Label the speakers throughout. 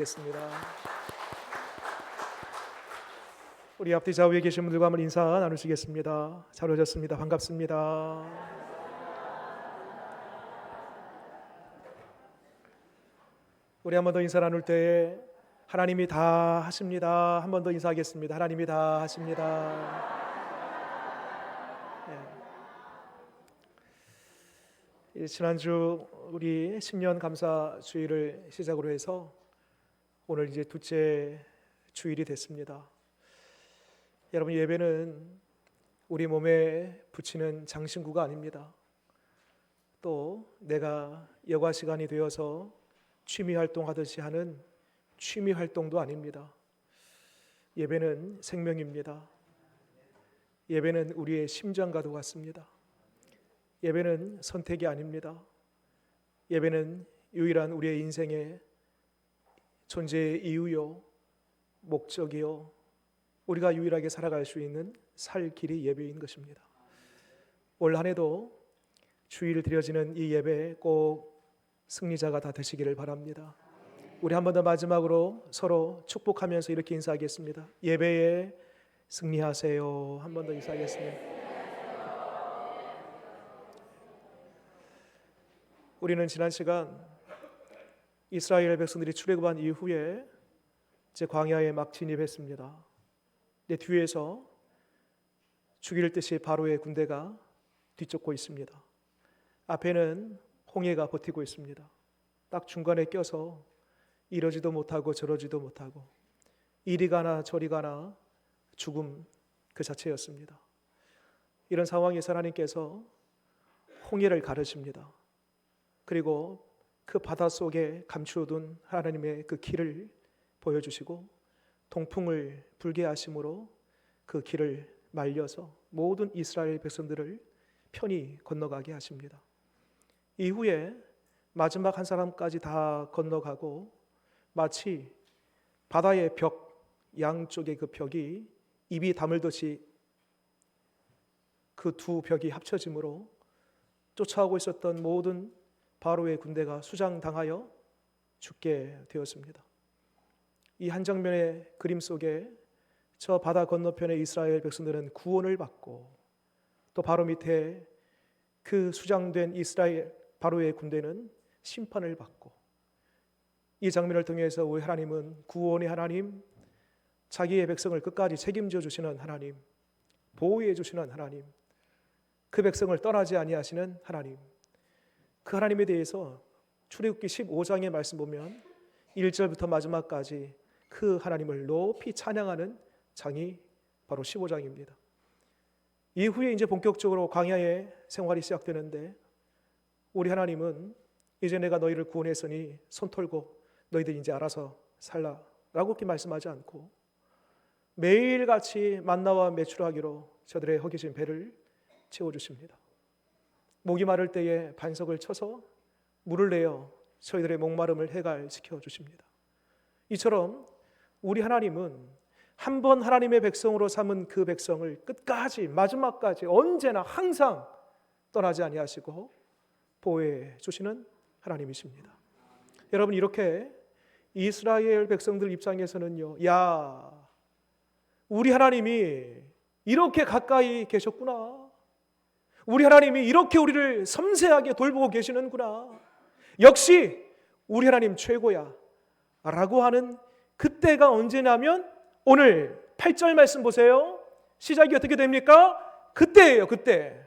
Speaker 1: 겠습니다. 우리 앞뒤 좌우에 계신 분들과 한번 인사 나누시겠습니다. 잘 오셨습니다. 반갑습니다. 우리 한 번 더 인사 나눌 때에 하나님이 다 하십니다. 한 번 더 인사하겠습니다. 하나님이 다 하십니다. 지난주 우리 신년 감사 주일을 시작으로 해서 오늘 이제 둘째 주일이 됐습니다. 여러분, 예배는 우리 몸에 붙이는 장신구가 아닙니다. 또 내가 여가 시간이 되어서 취미 활동하듯이 하는 취미 활동도 아닙니다. 예배는 생명입니다. 예배는 우리의 심장과도 같습니다. 예배는 선택이 아닙니다. 예배는 유일한 우리의 인생의 존재의 이유요, 목적이요, 우리가 유일하게 살아갈 수 있는 살 길이 예배인 것입니다. 올 한 해도 주일 드려지는 이 예배에 꼭 승리자가 다 되시기를 바랍니다. 우리 한 번 더 마지막으로 서로 축복하면서 이렇게 인사하겠습니다. 예배에 승리하세요. 한 번 더 인사하겠습니다. 우리는 지난 시간 이스라엘 백성들이 출애굽한 이후에 이제 광야에 막 진입했습니다. 내 뒤에서 죽일 듯이 바로의 군대가 뒤쫓고 있습니다. 앞에는 홍해가 버티고 있습니다. 딱 중간에 껴서 이러지도 못하고 저러지도 못하고 이리 가나 저리 가나 죽음 그 자체였습니다. 이런 상황에서 하나님께서 홍해를 가르십니다. 그리고 그 바닷속에 감추어둔 하나님의 그 길을 보여주시고 동풍을 불게 하심으로 그 길을 말려서 모든 이스라엘 백성들을 편히 건너가게 하십니다. 이후에 마지막 한 사람까지 다 건너가고 마치 바다의 벽, 양쪽의 그 벽이 입이 다물듯이 그 두 벽이 합쳐짐으로 쫓아오고 있었던 모든 바로의 군대가 수장당하여 죽게 되었습니다. 이 한 장면의 그림 속에 저 바다 건너편의 이스라엘 백성들은 구원을 받고 또 바로 밑에 그 수장된 이스라엘 바로의 군대는 심판을 받고, 이 장면을 통해서 우리 하나님은 구원의 하나님, 자기의 백성을 끝까지 책임져 주시는 하나님, 보호해 주시는 하나님, 그 백성을 떠나지 아니하시는 하나님, 그 하나님에 대해서 출애굽기 15장의 말씀 보면 1절부터 마지막까지 그 하나님을 높이 찬양하는 장이 바로 15장입니다. 이후에 이제 본격적으로 광야의 생활이 시작되는데, 우리 하나님은 이제 내가 너희를 구원했으니 손 털고 너희들 이제 알아서 살라 라고 그렇게 말씀하지 않고 매일같이 만나와 메추라기로 저들의 허기진 배를 채워주십니다. 목이 마를 때에 반석을 쳐서 물을 내어 저희들의 목마름을 해갈시켜 주십니다. 이처럼 우리 하나님은 한 번 하나님의 백성으로 삼은 그 백성을 끝까지 마지막까지 언제나 항상 떠나지 아니하시고 보호해 주시는 하나님이십니다. 여러분, 이렇게 이스라엘 백성들 입장에서는요, 야, 우리 하나님이 이렇게 가까이 계셨구나, 우리 하나님이 이렇게 우리를 섬세하게 돌보고 계시는구나, 역시 우리 하나님 최고야 라고 하는 그때가 언제냐면 오늘 8절 말씀 보세요. 시작이 어떻게 됩니까? 그때예요. 그때.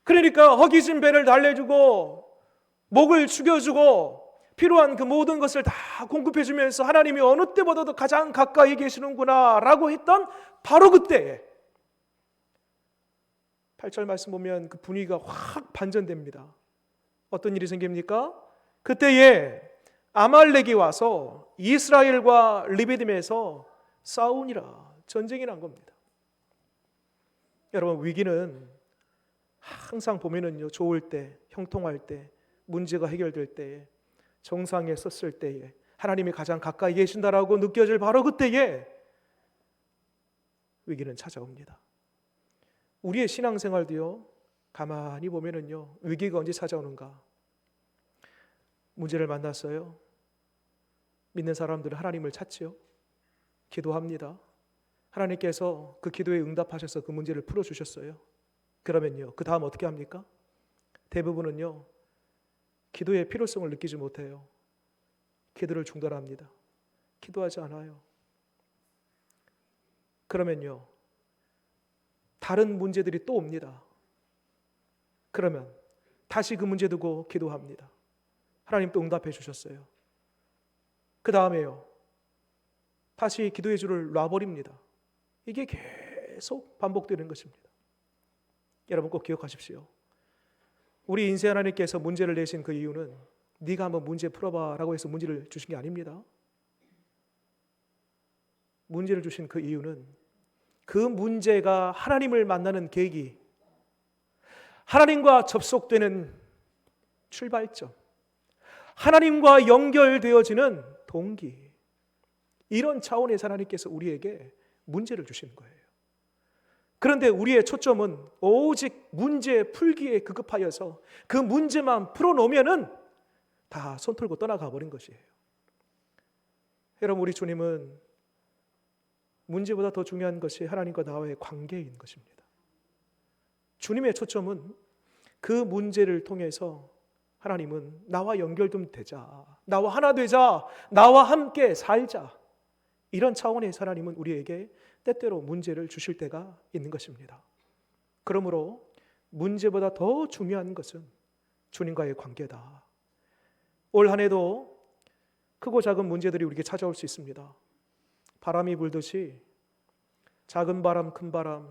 Speaker 1: 그러니까 허기진 배를 달래주고 목을 죽여주고 필요한 그 모든 것을 다 공급해 주면서 하나님이 어느 때보다도 가장 가까이 계시는구나 라고 했던 바로 그때에 8절 말씀 보면 그 분위기가 확 반전됩니다. 어떤 일이 생깁니까? 그때에 아말렉이 와서 이스라엘과 르비딤에서 싸우니라, 전쟁이 난 겁니다. 여러분, 위기는 항상 보면은요, 좋을 때, 형통할 때, 문제가 해결될 때에, 정상에 섰을 때에 하나님이 가장 가까이 계신다라고 느껴질 바로 그때에 위기는 찾아옵니다. 우리의 신앙생활도요, 가만히 보면은요, 위기가 언제 찾아오는가? 문제를 만났어요. 믿는 사람들은 하나님을 찾지요. 기도합니다. 하나님께서 그 기도에 응답하셔서 그 문제를 풀어주셨어요. 그러면요, 그 다음 어떻게 합니까? 대부분은요, 기도의 필요성을 느끼지 못해요. 기도를 중단합니다. 기도하지 않아요. 그러면요, 다른 문제들이 또 옵니다. 그러면 다시 그 문제 두고 기도합니다. 하나님 또 응답해 주셨어요. 그 다음에요, 다시 기도의 줄을 놔버립니다. 이게 계속 반복되는 것입니다. 여러분 꼭 기억하십시오. 우리 인생 하나님께서 문제를 내신 그 이유는 네가 한번 문제 풀어봐 라고 해서 문제를 주신 게 아닙니다. 문제를 주신 그 이유는 그 문제가 하나님을 만나는 계기, 하나님과 접속되는 출발점, 하나님과 연결되어지는 동기, 이런 차원에서 하나님께서 우리에게 문제를 주시는 거예요. 그런데 우리의 초점은 오직 문제 풀기에 급급하여서 그 문제만 풀어놓으면은 다 손 털고 떠나가 버린 것이에요. 여러분, 우리 주님은 문제보다 더 중요한 것이 하나님과 나와의 관계인 것입니다. 주님의 초점은 그 문제를 통해서 하나님은 나와 연결 좀 되자, 나와 하나 되자, 나와 함께 살자, 이런 차원에서 하나님은 우리에게 때때로 문제를 주실 때가 있는 것입니다. 그러므로 문제보다 더 중요한 것은 주님과의 관계다. 올 한 해도 크고 작은 문제들이 우리에게 찾아올 수 있습니다. 바람이 불듯이 작은 바람, 큰 바람,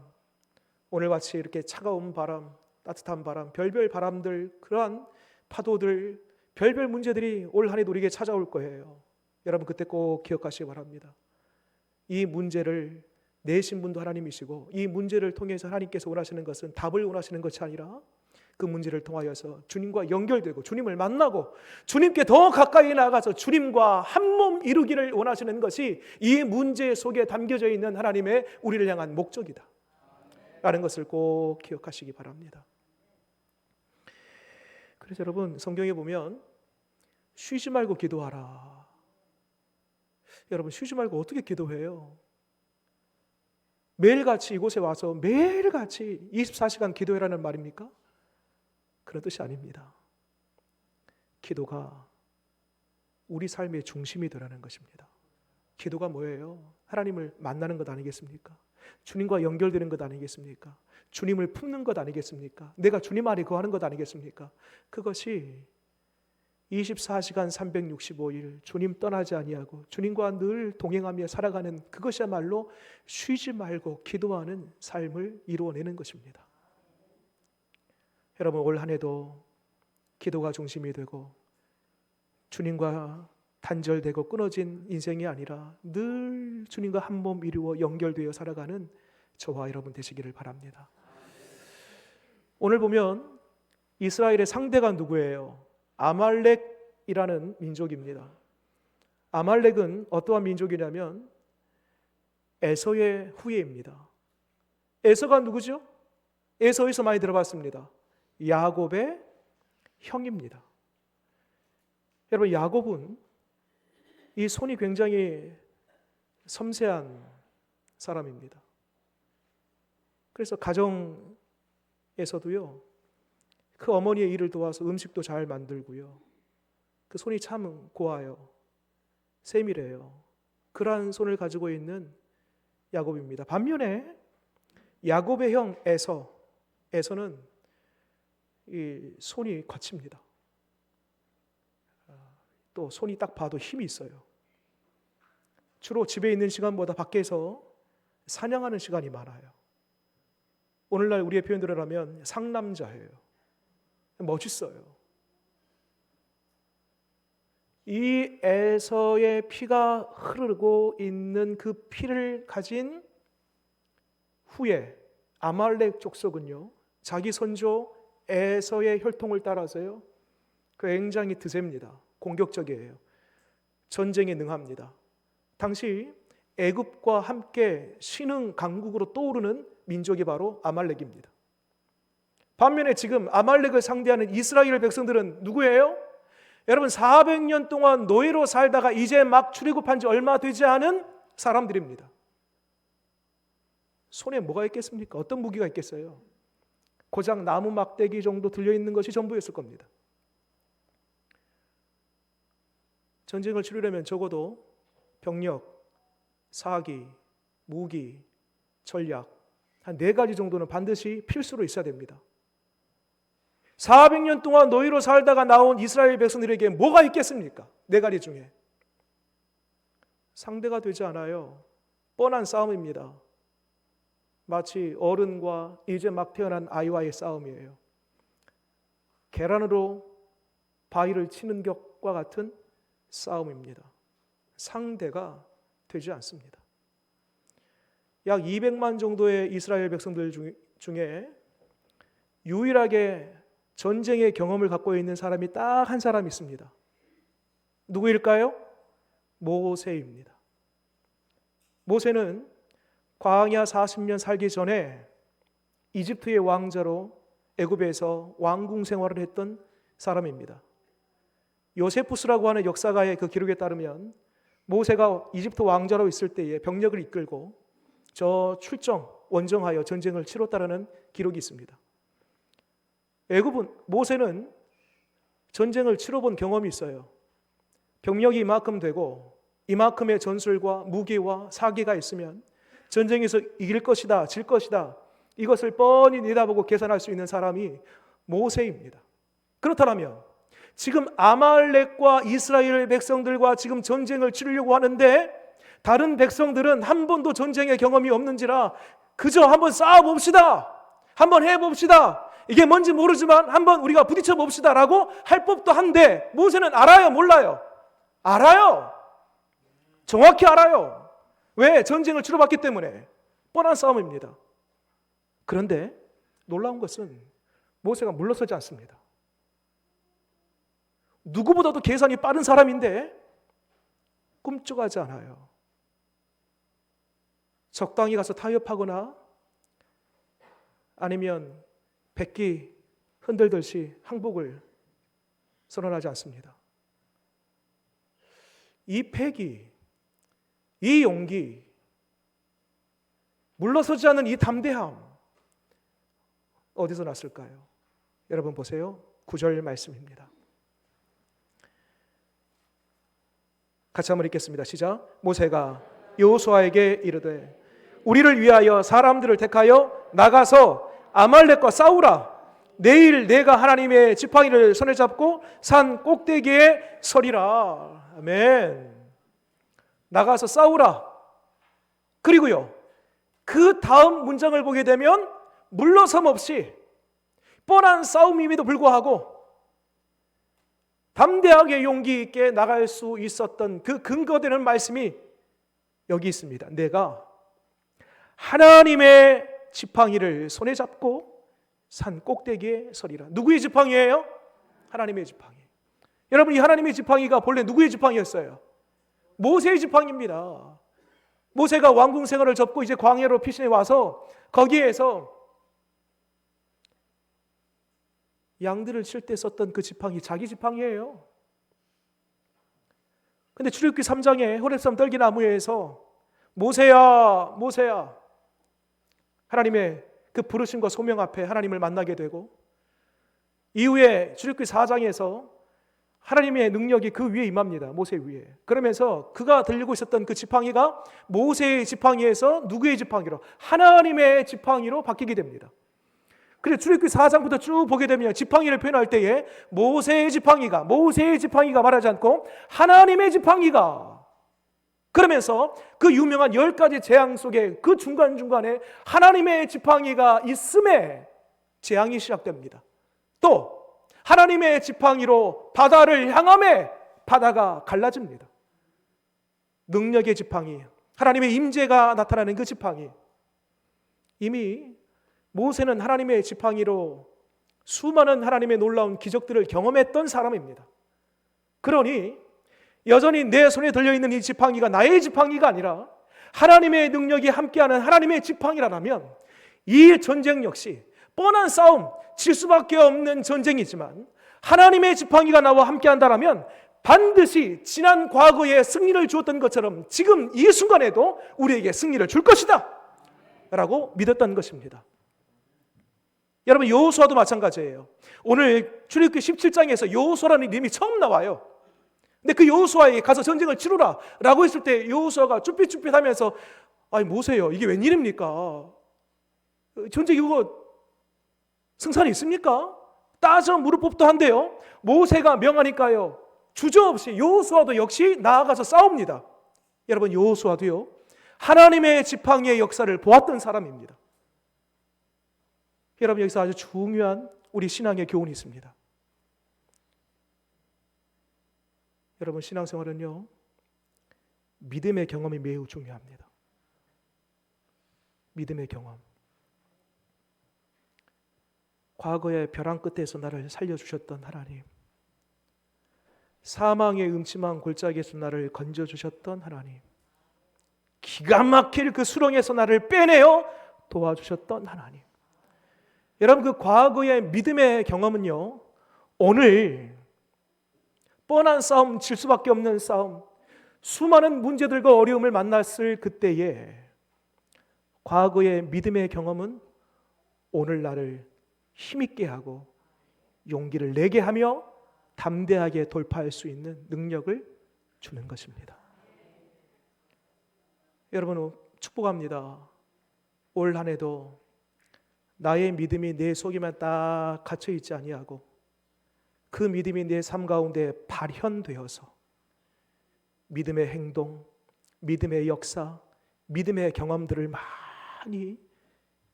Speaker 1: 오늘같이 이렇게 차가운 바람, 따뜻한 바람, 별별 바람들, 그러한 파도들, 별별 문제들이 올 한 해도 우리에게 찾아올 거예요. 여러분 그때 꼭 기억하시기 바랍니다. 이 문제를 내신 분도 하나님이시고 이 문제를 통해서 하나님께서 원하시는 것은 답을 원하시는 것이 아니라 그 문제를 통하여서 주님과 연결되고 주님을 만나고 주님께 더 가까이 나가서 주님과 한 몸 이루기를 원하시는 것이 이 문제 속에 담겨져 있는 하나님의 우리를 향한 목적이다 라는 것을 꼭 기억하시기 바랍니다. 그래서 여러분 성경에 보면 쉬지 말고 기도하라. 여러분 쉬지 말고 어떻게 기도해요? 매일같이 이곳에 와서 매일같이 24시간 기도해라는 말입니까? 그런 뜻이 아닙니다. 기도가 우리 삶의 중심이 되라는 것입니다. 기도가 뭐예요? 하나님을 만나는 것 아니겠습니까? 주님과 연결되는 것 아니겠습니까? 주님을 품는 것 아니겠습니까? 내가 주님 안에 거하는 것 아니겠습니까? 그것이 24시간 365일 주님 떠나지 아니하고 주님과 늘 동행하며 살아가는 그것이야말로 쉬지 말고 기도하는 삶을 이루어내는 것입니다. 여러분 올 한 해도 기도가 중심이 되고 주님과 단절되고 끊어진 인생이 아니라 늘 주님과 한 몸 이루어 연결되어 살아가는 저와 여러분 되시기를 바랍니다. 오늘 보면 이스라엘의 상대가 누구예요? 아말렉이라는 민족입니다. 아말렉은 어떠한 민족이냐면 에서의 후예입니다. 에서가 누구죠? 에서에서 많이 들어봤습니다. 야곱의 형입니다. 여러분 야곱은 이 손이 굉장히 섬세한 사람입니다. 그래서 가정에서도요 그 어머니의 일을 도와서 음식도 잘 만들고요 그 손이 참 고와요. 세밀해요. 그러한 손을 가지고 있는 야곱입니다. 반면에 야곱의 형 에서는 이 손이 거칩니다. 또 손이 딱 봐도 힘이 있어요. 주로 집에 있는 시간보다 밖에서 사냥하는 시간이 많아요. 오늘날 우리의 표현대로 하면 상남자예요. 멋있어요. 이 에서의 피가 흐르고 있는 그 피를 가진 후에 아말렉 족속은요 자기 선조 에서의 혈통을 따라서요 굉장히 드셉니다. 공격적이에요. 전쟁에 능합니다. 당시 애굽과 함께 신흥 강국으로 떠오르는 민족이 바로 아말렉입니다. 반면에 지금 아말렉을 상대하는 이스라엘 백성들은 누구예요? 여러분 400년 동안 노예로 살다가 이제 막 출애굽한 지 얼마 되지 않은 사람들입니다. 손에 뭐가 있겠습니까? 어떤 무기가 있겠어요? 고작 나무 막대기 정도 들려있는 것이 전부였을 겁니다. 전쟁을 치르려면 적어도 병력, 사기, 무기, 전략 한 4가지 정도는 반드시 필수로 있어야 됩니다. 400년 동안 노예로 살다가 나온 이스라엘 백성들에게 뭐가 있겠습니까? 4가지 중에 상대가 되지 않아요. 뻔한 싸움입니다. 마치 어른과 이제 막 태어난 아이와의 싸움이에요. 계란으로 바위를 치는 격과 같은 싸움입니다. 상대가 되지 않습니다. 약 200만 정도의 이스라엘 백성들 중에 유일하게 전쟁의 경험을 갖고 있는 사람이 딱 한 사람 있습니다. 누구일까요? 모세입니다. 모세는 광야 40년 살기 전에 이집트의 왕자로 애굽에서 왕궁 생활을 했던 사람입니다. 요세푸스라고 하는 역사가의 그 기록에 따르면 모세가 이집트 왕자로 있을 때에 병력을 이끌고 저 출정, 원정하여 전쟁을 치렀다는 기록이 있습니다. 모세는 전쟁을 치러본 경험이 있어요. 병력이 이만큼 되고 이만큼의 전술과 무기와 사기가 있으면 전쟁에서 이길 것이다, 질 것이다, 이것을 뻔히 내다보고 계산할 수 있는 사람이 모세입니다. 그렇다면 지금 아말렉과 이스라엘 백성들과 지금 전쟁을 치르려고 하는데 다른 백성들은 한 번도 전쟁의 경험이 없는지라 그저 한번 싸워봅시다, 한번 해봅시다, 이게 뭔지 모르지만 한번 우리가 부딪혀 봅시다 라고 할 법도 한데 모세는 알아요, 몰라요? 알아요. 정확히 알아요. 왜? 전쟁을 치러봤기 때문에. 뻔한 싸움입니다. 그런데 놀라운 것은 모세가 물러서지 않습니다. 누구보다도 계산이 빠른 사람인데 꿈쩍하지 않아요. 적당히 가서 타협하거나 아니면 백기 흔들듯이 항복을 선언하지 않습니다. 이 패기, 이 용기, 물러서지 않는 이 담대함 어디서 났을까요? 여러분 보세요. 9절 말씀입니다. 같이 한번 읽겠습니다. 시작. 모세가 여호수아에게 이르되 우리를 위하여 사람들을 택하여 나가서 아말렉과 싸우라. 내일 내가 하나님의 지팡이를 손에 잡고 산 꼭대기에 서리라. 아멘. 나가서 싸우라. 그리고요, 그 다음 문장을 보게 되면 물러섬 없이 뻔한 싸움임에도 불구하고 담대하게 용기 있게 나갈 수 있었던 그 근거되는 말씀이 여기 있습니다. 내가 하나님의 지팡이를 손에 잡고 산 꼭대기에 서리라. 누구의 지팡이예요? 하나님의 지팡이. 여러분, 이 하나님의 지팡이가 본래 누구의 지팡이였어요? 모세의 지팡이입니다. 모세가 왕궁 생활을 접고 이제 광야로 피신해 와서 거기에서 양들을 칠 때 썼던 그 지팡이, 자기 지팡이예요. 근데 출애굽기 3장에 호렙산 떨기나무에서 모세야, 모세야, 하나님의 그 부르심과 소명 앞에 하나님을 만나게 되고, 이후에 출애굽기 4장에서 하나님의 능력이 그 위에 임합니다. 모세 위에. 그러면서 그가 들고 있었던 그 지팡이가 모세의 지팡이에서 누구의 지팡이로? 하나님의 지팡이로 바뀌게 됩니다. 그래서 출애굽기 4장부터 쭉 보게 되면 지팡이를 표현할 때에 모세의 지팡이가 말하지 않고 하나님의 지팡이가, 그러면서 그 유명한 10가지 재앙 속에 그 중간중간에 하나님의 지팡이가 있음에 재앙이 시작됩니다. 또 하나님의 지팡이로 바다를 향함에 바다가 갈라집니다. 능력의 지팡이, 하나님의 임재가 나타나는 그 지팡이. 이미 모세는 하나님의 지팡이로 수많은 하나님의 놀라운 기적들을 경험했던 사람입니다. 그러니 여전히 내 손에 들려있는 이 지팡이가 나의 지팡이가 아니라 하나님의 능력이 함께하는 하나님의 지팡이라면 이 전쟁 역시 뻔한 싸움, 질 수밖에 없는 전쟁이지만 하나님의 지팡이가 나와 함께한다라면 반드시 지난 과거에 승리를 주었던 것처럼 지금 이 순간에도 우리에게 승리를 줄 것이다 라고 믿었던 것입니다. 여러분, 여호수아도 마찬가지예요. 오늘 출애굽기 17장에서 여호수아라는 이름이 처음 나와요. 근데 그 여호수아에게 가서 전쟁을 치르라 라고 했을 때 여호수아가 쭈삣쭈삣하면서 아니 모세요, 이게 웬일입니까? 전쟁 이거 승산이 있습니까? 따져 물을 법도 한데요. 모세가 명하니까요, 주저없이 여호수아도 역시 나아가서 싸웁니다. 여러분, 여호수아도요 하나님의 지팡이의 역사를 보았던 사람입니다. 여러분, 여기서 아주 중요한 우리 신앙의 교훈이 있습니다. 여러분, 신앙생활은요 믿음의 경험이 매우 중요합니다. 믿음의 경험. 과거의 벼랑 끝에서 나를 살려주셨던 하나님, 사망의 음침한 골짜기에서 나를 건져주셨던 하나님, 기가 막힐 그 수렁에서 나를 빼내어 도와주셨던 하나님. 여러분, 그 과거의 믿음의 경험은요 오늘 뻔한 싸움, 질 수밖에 없는 싸움, 수많은 문제들과 어려움을 만났을 그때에 과거의 믿음의 경험은 오늘 나를 힘있게 하고 용기를 내게 하며 담대하게 돌파할 수 있는 능력을 주는 것입니다. 여러분, 축복합니다. 올 한 해도 나의 믿음이 내 속에만 딱 갇혀 있지 아니하고 그 믿음이 내 삶 가운데 발현되어서 믿음의 행동, 믿음의 역사, 믿음의 경험들을 많이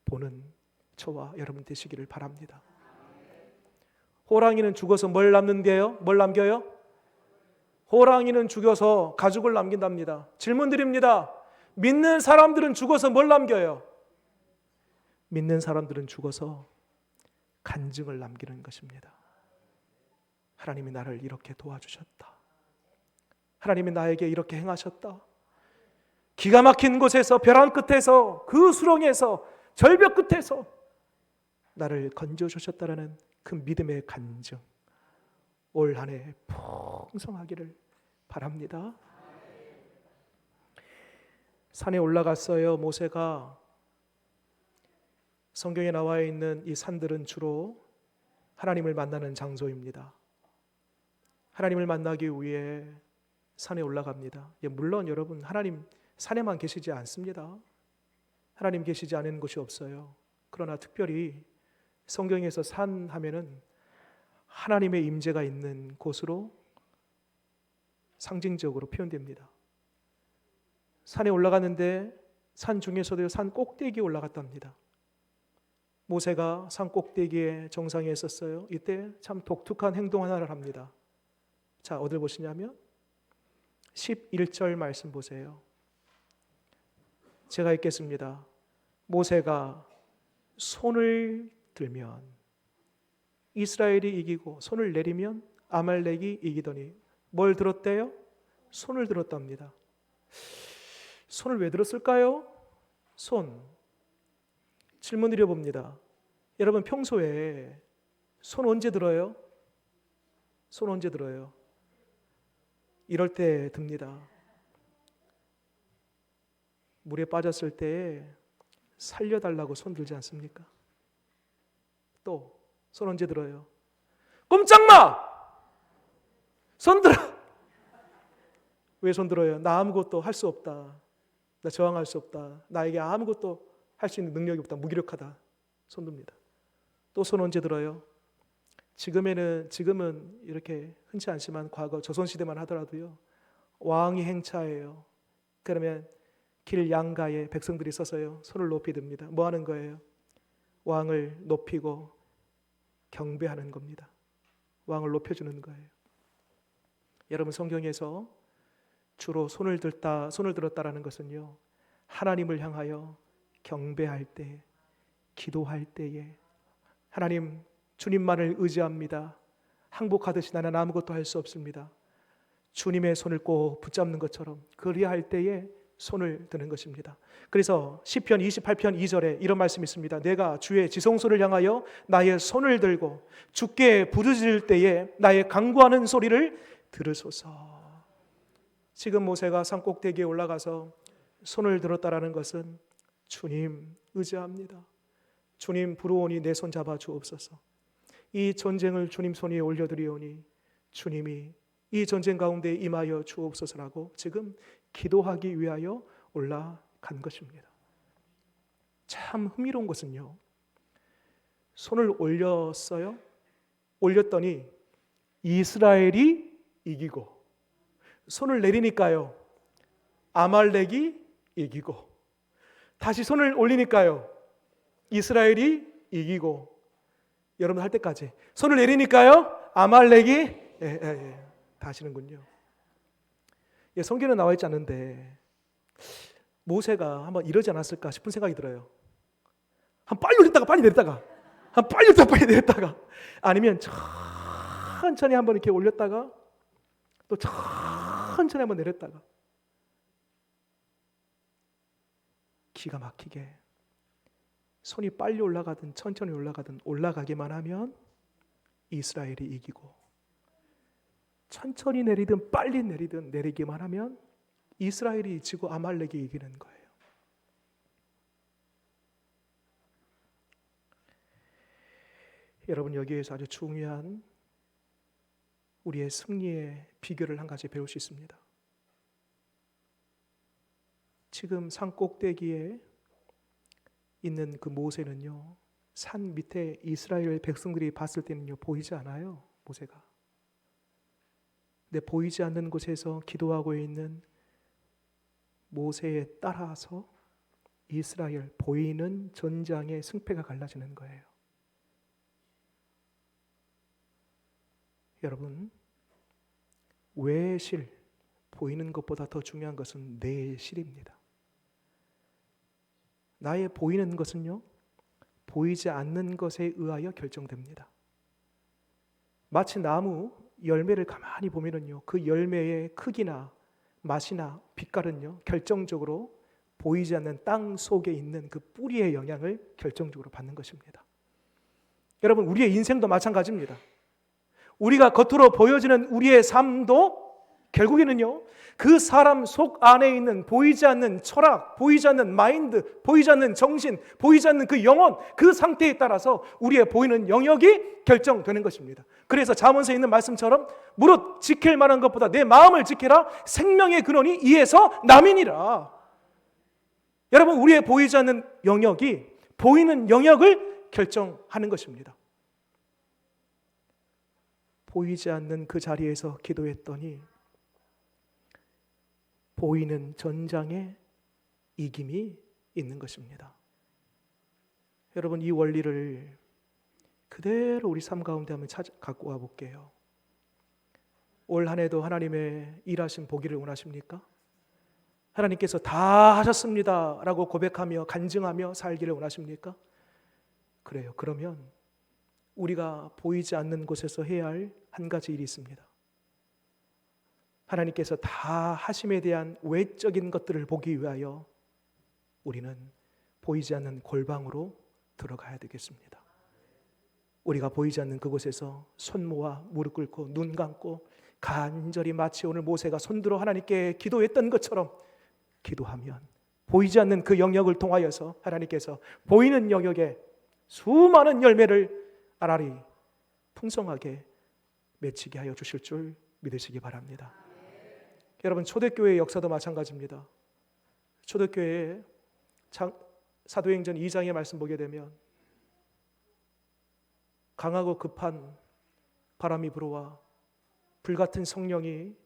Speaker 1: 보는 저와 여러분 되시기를 바랍니다. 호랑이는 죽어서 뭘 남는데요? 뭘 남겨요? 호랑이는 죽여서 가죽을 남긴답니다. 질문 드립니다. 믿는 사람들은 죽어서 뭘 남겨요? 믿는 사람들은 죽어서 간증을 남기는 것입니다. 하나님이 나를 이렇게 도와주셨다. 하나님이 나에게 이렇게 행하셨다. 기가 막힌 곳에서, 벼랑 끝에서, 그 수렁에서, 절벽 끝에서 나를 건져주셨다라는 그 믿음의 간증, 올 한 해 풍성하기를 바랍니다. 산에 올라갔어요. 모세가. 성경에 나와 있는 이 산들은 주로 하나님을 만나는 장소입니다. 하나님을 만나기 위해 산에 올라갑니다. 물론 여러분, 하나님 산에만 계시지 않습니다. 하나님 계시지 않은 곳이 없어요. 그러나 특별히 성경에서 산 하면은 하나님의 임재가 있는 곳으로 상징적으로 표현됩니다. 산에 올라갔는데 산 중에서도 산 꼭대기에 올라갔답니다. 모세가 산 꼭대기에 정상에 있었어요. 이때 참 독특한 행동 하나를 합니다. 자, 어딜 보시냐면 11절 말씀 보세요. 제가 읽겠습니다. 모세가 손을 들면 이스라엘이 이기고 손을 내리면 아말렉이 이기더니 뭘 들었대요? 손을 들었답니다. 손을 왜 들었을까요? 손. 질문 드려봅니다. 여러분, 평소에 손 언제 들어요? 손 언제 들어요? 이럴 때 듭니다. 물에 빠졌을 때 살려달라고 손 들지 않습니까? 또 손 언제 들어요? 꼼짝마! 손 들어! 왜 손 들어요? 나 아무것도 할 수 없다. 나 저항할 수 없다. 나에게 아무것도 할 수 있는 능력이 없다. 무기력하다. 손 듭니다. 또 손 언제 들어요? 지금은 이렇게 흔치 않지만 과거 조선시대만 하더라도요, 왕이 행차해요. 그러면 길 양가에 백성들이 서서요 손을 높이 듭니다. 뭐 하는 거예요? 왕을 높이고 경배하는 겁니다. 왕을 높여주는 거예요. 여러분, 성경에서 주로 손을 들었다라는 것은요, 하나님을 향하여 경배할 때, 기도할 때에 하나님, 주님만을 의지합니다. 항복하듯이 나는 아무것도 할 수 없습니다. 주님의 손을 꼭 붙잡는 것처럼 그리할 때에 손을 드는 것입니다. 그래서 시편 28편 2절에 이런 말씀이 있습니다. 내가 주의 지성소를 향하여 나의 손을 들고 주께 부르짖을 때에 나의 간구하는 소리를 들으소서. 지금 모세가 산 꼭대기에 올라가서 손을 들었다라는 것은 주님 의지합니다. 주님 부르오니 내 손 잡아 주옵소서. 이 전쟁을 주님 손 위에 올려드리오니 주님이 이 전쟁 가운데 임하여 주옵소서라고 지금 기도하기 위하여 올라간 것입니다. 참 흥미로운 것은요, 손을 올렸어요. 올렸더니 이스라엘이 이기고, 손을 내리니까요 아말렉이 이기고, 다시 손을 올리니까요 이스라엘이 이기고, 여러분 할 때까지 손을 내리니까요 아말렉이 다 하시는군요. 성경에 나와 있지 않은데 모세가 한번 이러지 않았을까 싶은 생각이 들어요. 한 빨리 올렸다가 빨리 내렸다가, 한 빨리 올렸다가 빨리 내렸다가, 아니면 천천히 한번 이렇게 올렸다가 또 천천히 한번 내렸다가, 기가 막히게 손이 빨리 올라가든 천천히 올라가든 올라가기만 하면 이스라엘이 이기고, 천천히 내리든 빨리 내리든 내리기만 하면 이스라엘이 지고 아말렉이 이기는 거예요. 여러분, 여기에서 아주 중요한 우리의 승리의 비결을 한 가지 배울 수 있습니다. 지금 산 꼭대기에 있는 그 모세는요, 산 밑에 이스라엘 백성들이 봤을 때는요 보이지 않아요. 모세가. 근데 보이지 않는 곳에서 기도하고 있는 모세에 따라서 이스라엘 보이는 전장의 승패가 갈라지는 거예요. 여러분, 외실, 보이는 것보다 더 중요한 것은 내실입니다. 나의 보이는 것은요 보이지 않는 것에 의하여 결정됩니다. 마치 나무 열매를 가만히 보면은요 그 열매의 크기나 맛이나 빛깔은요 결정적으로 보이지 않는 땅 속에 있는 그 뿌리의 영향을 결정적으로 받는 것입니다. 여러분, 우리의 인생도 마찬가지입니다. 우리가 겉으로 보여지는 우리의 삶도 결국에는요 그 사람 속 안에 있는 보이지 않는 철학, 보이지 않는 마인드, 보이지 않는 정신, 보이지 않는 그 영혼, 그 상태에 따라서 우리의 보이는 영역이 결정되는 것입니다. 그래서 잠언서에 있는 말씀처럼 무릇 지킬 만한 것보다 내 마음을 지켜라. 생명의 근원이 이에서 남이니라. 여러분, 우리의 보이지 않는 영역이 보이는 영역을 결정하는 것입니다. 보이지 않는 그 자리에서 기도했더니 보이는 전장에 이김이 있는 것입니다. 여러분, 이 원리를 그대로 우리 삶 가운데 한번 갖고 와 볼게요. 올 한 해도 하나님의 일하신 보기를 원하십니까? 하나님께서 다 하셨습니다 라고 고백하며 간증하며 살기를 원하십니까? 그래요. 그러면 우리가 보이지 않는 곳에서 해야 할 한 가지 일이 있습니다. 하나님께서 다 하심에 대한 외적인 것들을 보기 위하여 우리는 보이지 않는 골방으로 들어가야 되겠습니다. 우리가 보이지 않는 그곳에서 손 모아 무릎 꿇고 눈 감고 간절히 마치 오늘 모세가 손들어 하나님께 기도했던 것처럼 기도하면 보이지 않는 그 영역을 통하여서 하나님께서 보이는 영역에 수많은 열매를 알아리 풍성하게 맺히게 하여 주실 줄 믿으시기 바랍니다. 여러분, 초대교회의 역사도 마찬가지입니다. 초대교회의 사도행전 2장의 말씀 보게 되면 강하고 급한 바람이 불어와 불같은 성령이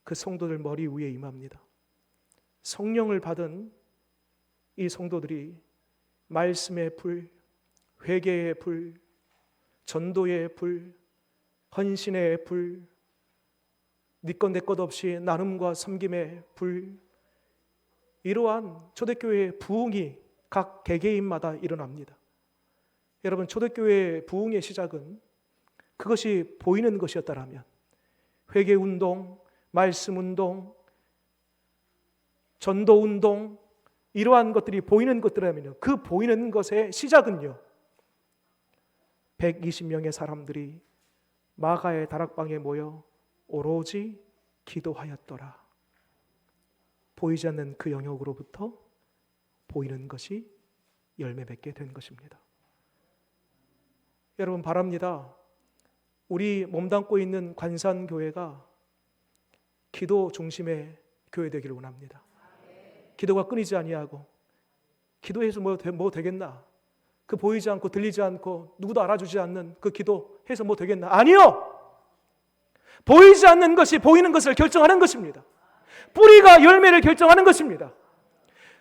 Speaker 1: 그 성도들 머리 위에 임합니다. 성령을 받은 이 성도들이 말씀의 불, 회개의 불, 전도의 불, 헌신의 불, 네 것 내 것 없이 나눔과 섬김의 불, 이러한 초대교회의 부흥이 각 개개인마다 일어납니다. 여러분, 초대교회의 부흥의 시작은 그것이 보이는 것이었다라면 회개운동, 말씀운동, 전도운동, 이러한 것들이 보이는 것들이라면요, 그 보이는 것의 시작은요, 120명의 사람들이 마가의 다락방에 모여 오로지 기도하였더라. 보이지 않는 그 영역으로부터 보이는 것이 열매 맺게 된 것입니다. 여러분, 바랍니다. 우리 몸담고 있는 관산교회가 기도 중심의 교회 되기를 원합니다. 기도가 끊이지 아니하고, 기도해서 뭐 되겠나? 그 보이지 않고 들리지 않고 누구도 알아주지 않는 그 기도해서 뭐 되겠나? 아니요! 보이지 않는 것이 보이는 것을 결정하는 것입니다. 뿌리가 열매를 결정하는 것입니다.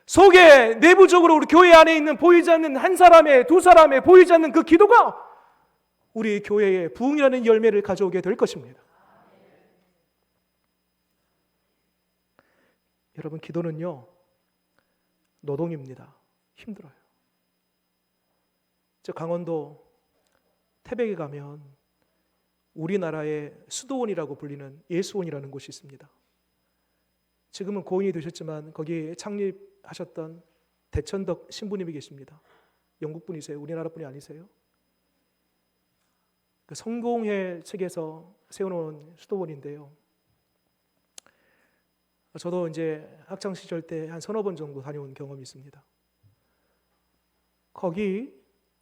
Speaker 1: 속에 내부적으로 우리 교회 안에 있는 보이지 않는 한 사람의, 두 사람의 보이지 않는 그 기도가 우리 교회에 부흥이라는 열매를 가져오게 될 것입니다. 여러분, 기도는요, 노동입니다. 힘들어요. 저 강원도 태백에 가면 우리나라의 수도원이라고 불리는 예수원이라는 곳이 있습니다. 지금은 고인이 되셨지만 거기 창립하셨던 대천덕 신부님이 계십니다. 영국 분이세요. 우리나라 분이 아니세요. 그 성공회 측에서 세워놓은 수도원인데요. 저도 이제 학창 시절 때 한 서너 번 정도 다녀온 경험이 있습니다. 거기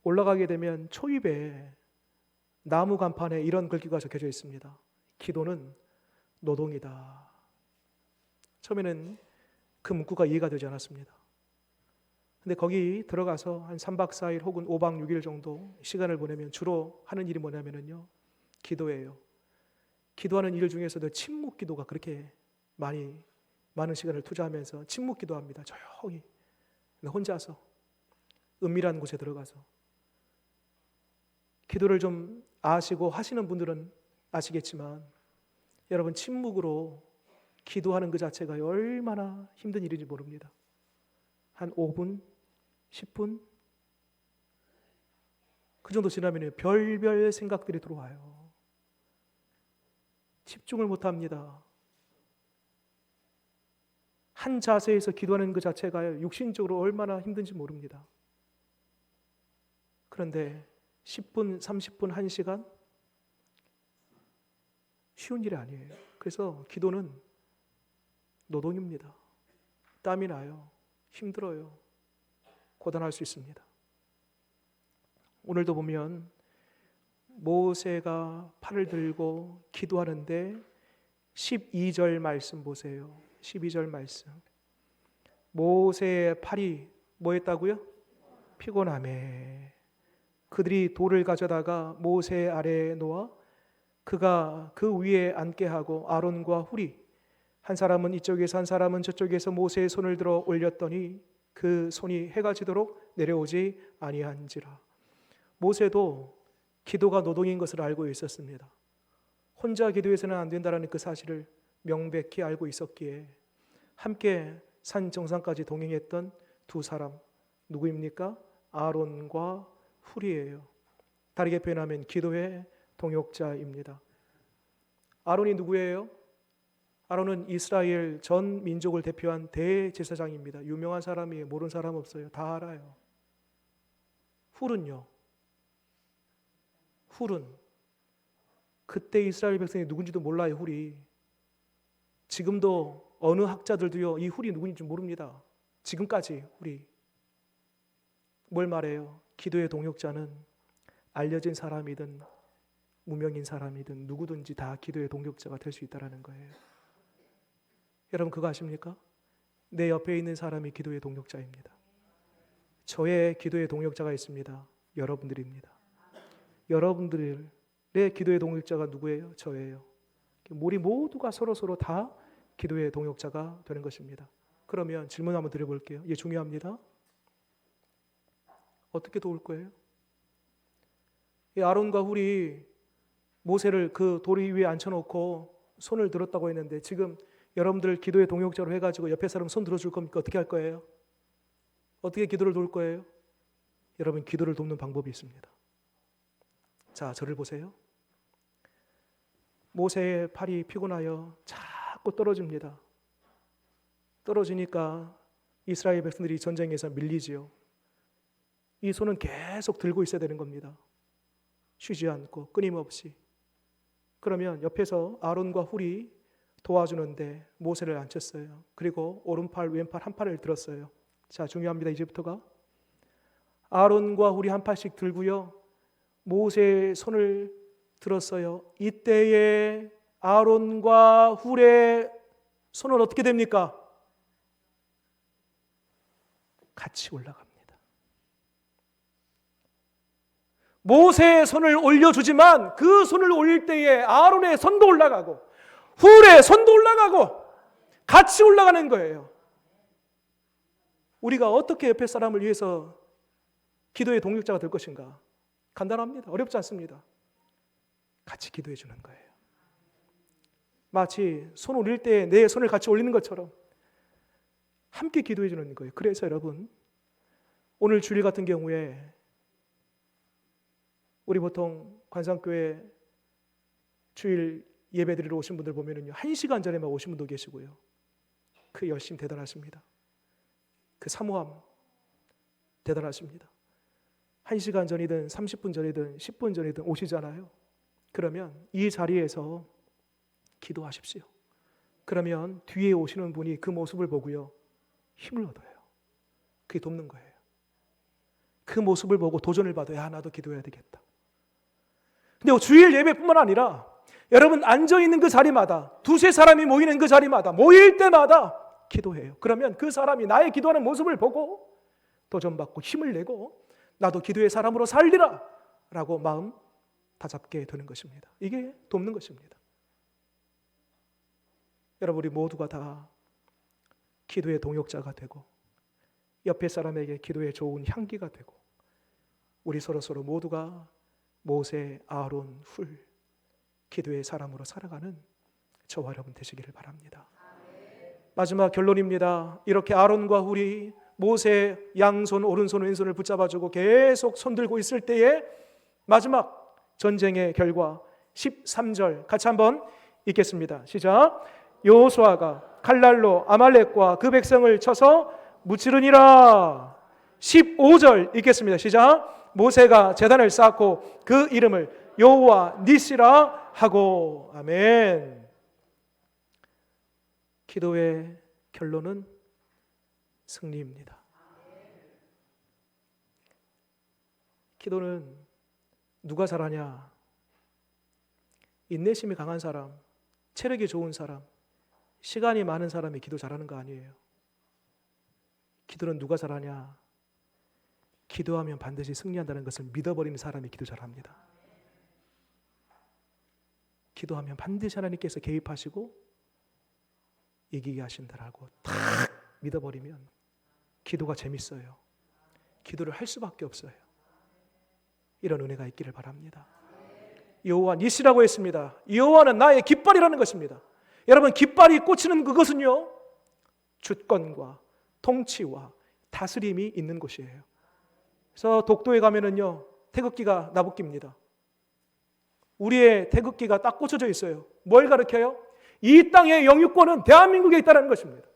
Speaker 1: 올라가게 되면 초입에 나무 간판에 이런 글귀가 적혀져 있습니다. 기도는 노동이다. 처음에는 그 문구가 이해가 되지 않았습니다. 근데 거기 들어가서 한 3박 4일 혹은 5박 6일 정도 시간을 보내면 주로 하는 일이 뭐냐면요, 기도예요. 기도하는 일 중에서도 침묵 기도가 그렇게 많은 시간을 투자하면서 침묵 기도합니다. 조용히 혼자서 은밀한 곳에 들어가서 기도를 좀 아시고 하시는 분들은 아시겠지만, 여러분, 침묵으로 기도하는 그 자체가 얼마나 힘든 일인지 모릅니다. 한 5분, 10분 그 정도 지나면 별별 생각들이 들어와요. 집중을 못합니다. 한 자세에서 기도하는 그 자체가 육신적으로 얼마나 힘든지 모릅니다. 그런데 10분, 30분, 1시간 쉬운 일이 아니에요. 그래서 기도는 노동입니다. 땀이 나요. 힘들어요. 고단할 수 있습니다. 오늘도 보면 모세가 팔을 들고 기도하는데 12절 말씀 보세요. 12절 말씀. 모세의 팔이 뭐 했다고요? 피곤하매 그들이 돌을 가져다가 모세 아래에 놓아 그가 그 위에 앉게 하고 아론과 훌이 한 사람은 이쪽에서 한 사람은 저쪽에서 모세의 손을 들어 올렸더니 그 손이 해가 지도록 내려오지 아니한지라. 모세도 기도가 노동인 것을 알고 있었습니다. 혼자 기도해서는 안 된다는 그 사실을 명백히 알고 있었기에 함께 산 정상까지 동행했던 두 사람, 누구입니까? 아론과 훌이에요. 다르게 표현하면 기도의 동역자입니다. 아론이 누구예요? 아론은 이스라엘 전 민족을 대표한 대제사장입니다. 유명한 사람이에요. 모르는 사람 없어요. 다 알아요. 훌은요? 훌은 그때 이스라엘 백성이 누군지도 몰라요. 훌이. 지금도 어느 학자들도요, 이 훌이 누군지 모릅니다. 지금까지 훌이. 뭘 말해요? 기도의 동역자는 알려진 사람이든 무명인 사람이든 누구든지 다 기도의 동역자가 될 수 있다는 거예요. 여러분, 그거 아십니까? 내 옆에 있는 사람이 기도의 동역자입니다. 저의 기도의 동역자가 있습니다. 여러분들입니다. 여러분들의 기도의 동역자가 누구예요? 저예요. 우리 모두가 서로 다 기도의 동역자가 되는 것입니다. 그러면 질문 한번 드려볼게요. 이게 중요합니다. 어떻게 도울 거예요? 이 아론과 훌이 모세를 그 돌 위에 앉혀놓고 손을 들었다고 했는데, 지금 여러분들 기도의 동역자로 해가지고 옆에 사람 손 들어줄 겁니까? 어떻게 할 거예요? 어떻게 기도를 도울 거예요? 여러분, 기도를 돕는 방법이 있습니다. 자, 저를 보세요. 모세의 팔이 피곤하여 자꾸 떨어집니다. 떨어지니까 이스라엘 백성들이 전쟁에서 밀리지요. 이 손은 계속 들고 있어야 되는 겁니다. 쉬지 않고 끊임없이. 그러면 옆에서 아론과 훌이 도와주는데 모세를 앉혔어요. 그리고 오른팔 왼팔 한 팔을 들었어요. 자, 중요합니다. 이제부터가 아론과 훌이 한 팔씩 들고요, 모세의 손을 들었어요. 이때에 아론과 훌의 손은 어떻게 됩니까? 같이 올라갑니다. 모세의 손을 올려주지만 그 손을 올릴 때에 아론의 손도 올라가고 훌의 손도 올라가고 같이 올라가는 거예요. 우리가 어떻게 옆에 사람을 위해서 기도의 동력자가 될 것인가? 간단합니다. 어렵지 않습니다. 같이 기도해 주는 거예요. 마치 손 올릴 때 내 손을 같이 올리는 것처럼 함께 기도해 주는 거예요. 그래서 여러분, 오늘 주일 같은 경우에 우리 보통 관상교회 주일 예배 드리러 오신 분들 보면은요, 1시간 전에만 오신 분도 계시고요. 그 열심 대단하십니다. 그 사모함 대단하십니다. 1시간 전이든 30분 전이든 10분 전이든 오시잖아요. 그러면 이 자리에서 기도하십시오. 그러면 뒤에 오시는 분이 그 모습을 보고요, 힘을 얻어요. 그게 돕는 거예요. 그 모습을 보고 도전을 받아야, 야, 나도 기도해야 되겠다. 근데 주일 예배뿐만 아니라 여러분 앉아있는 그 자리마다, 두세 사람이 모이는 그 자리마다, 모일 때마다 기도해요. 그러면 그 사람이 나의 기도하는 모습을 보고 도전받고 힘을 내고 나도 기도의 사람으로 살리라 라고 마음 다잡게 되는 것입니다. 이게 돕는 것입니다. 여러분, 우리 모두가 다 기도의 동역자가 되고 옆에 사람에게 기도의 좋은 향기가 되고 우리 서로 모두가 모세, 아론, 훌 기도의 사람으로 살아가는 저와 여러분 되시기를 바랍니다. 마지막 결론입니다. 이렇게 아론과 훌이 모세 양손, 오른손, 왼손을 붙잡아주고 계속 손들고 있을 때에 마지막 전쟁의 결과 13절 같이 한번 읽겠습니다. 시작. 여호수아가 칼날로 아말렉과 그 백성을 쳐서 무찌르니라. 15절 읽겠습니다. 시작. 모세가 제단을 쌓고 그 이름을 여호와 니시라 하고. 아멘. 기도의 결론은 승리입니다. 기도는 누가 잘하냐? 인내심이 강한 사람, 체력이 좋은 사람, 시간이 많은 사람이 기도 잘하는 거 아니에요. 기도는 누가 잘하냐? 기도하면 반드시 승리한다는 것을 믿어버리는 사람이 기도 잘합니다. 기도하면 반드시 하나님께서 개입하시고 이기게 하신다라고 탁 믿어버리면 기도가 재밌어요. 기도를 할 수밖에 없어요. 이런 은혜가 있기를 바랍니다. 여호와 니시라고 했습니다. 여호와는 나의 깃발이라는 것입니다. 여러분, 깃발이 꽂히는 그것은요, 주권과 통치와 다스림이 있는 곳이에요. 그래서 독도에 가면은요, 태극기가 나부깁니다. 우리의 태극기가 딱 꽂혀져 있어요. 뭘 가르쳐요? 이 땅의 영유권은 대한민국에 있다는 것입니다.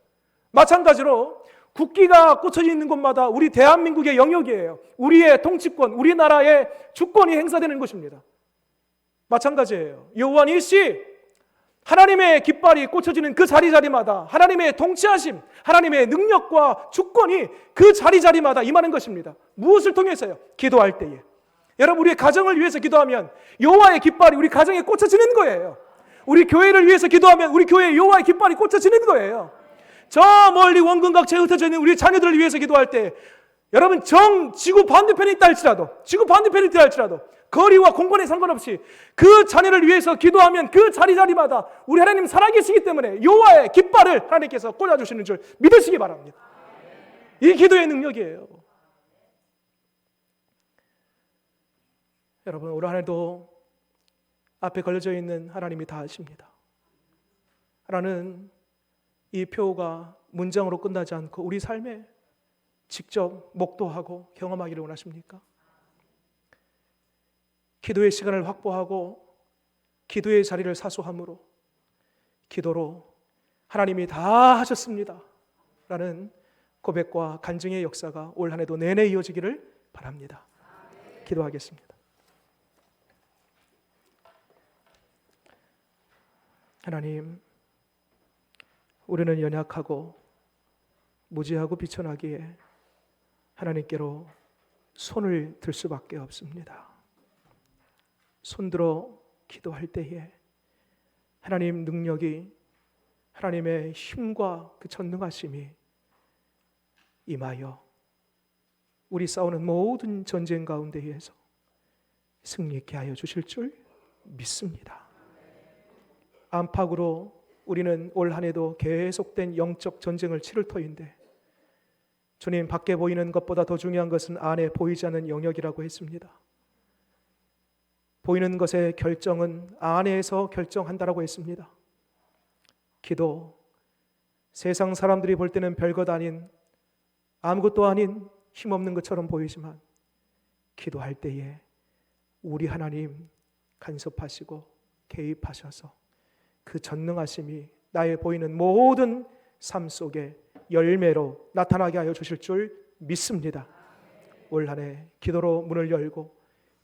Speaker 1: 마찬가지로 국기가 꽂혀져 있는 곳마다 우리 대한민국의 영역이에요. 우리의 통치권, 우리나라의 주권이 행사되는 것입니다. 마찬가지예요. 여호와 니시, 하나님의 깃발이 꽂혀지는 그 자리마다 하나님의 통치하심, 하나님의 능력과 주권이 그 자리마다 임하는 것입니다. 무엇을 통해서요? 기도할 때에. 여러분, 우리의 가정을 위해서 기도하면 여호와의 깃발이 우리 가정에 꽂혀지는 거예요. 우리 교회를 위해서 기도하면 우리 교회에 여호와의 깃발이 꽂혀지는 거예요. 저 멀리 원근각지에 흩어져 있는 우리 자녀들을 위해서 기도할 때, 여러분, 지구 반대편에 있다 할지라도, 거리와 공간에 상관없이 그 자녀를 위해서 기도하면 그 자리마다 우리 하나님 살아계시기 때문에 여호와의 깃발을 하나님께서 꽂아주시는 줄 믿으시기 바랍니다. 이 기도의 능력이에요. 여러분, 올 한해도 앞에 걸려져 있는 하나님이 다 아십니다. 하나는 이 표가 문장으로 끝나지 않고 우리 삶에 직접 목도하고 경험하기를 원하십니까? 기도의 시간을 확보하고 기도의 자리를 사수함으로, 기도로 하나님이 다 하셨습니다, 라는 고백과 간증의 역사가 올 한 해도 내내 이어지기를 바랍니다. 기도하겠습니다. 하나님, 우리는 연약하고 무지하고 비천하기에 하나님께로 손을 들 수밖에 없습니다. 손들어 기도할 때에 하나님 능력이, 하나님의 힘과 그 전능하심이 임하여 우리 싸우는 모든 전쟁 가운데에서 승리케 하여 주실 줄 믿습니다. 안팎으로 우리는 올 한 해도 계속된 영적 전쟁을 치를 터인데, 주님, 밖에 보이는 것보다 더 중요한 것은 안에 보이지 않는 영역이라고 했습니다. 보이는 것의 결정은 안에서 결정한다라고 했습니다. 기도, 세상 사람들이 볼 때는 별것 아닌, 아무것도 아닌 힘없는 것처럼 보이지만 기도할 때에 우리 하나님 간섭하시고 개입하셔서 그 전능하심이 나의 보이는 모든 삶 속에 열매로 나타나게 하여 주실 줄 믿습니다. 올 한 해 기도로 문을 열고,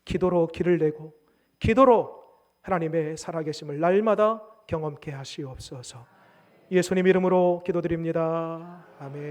Speaker 1: 기도로 길을 내고, 기도로 하나님의 살아계심을 날마다 경험케 하시옵소서. 예수님 이름으로 기도드립니다. 아멘.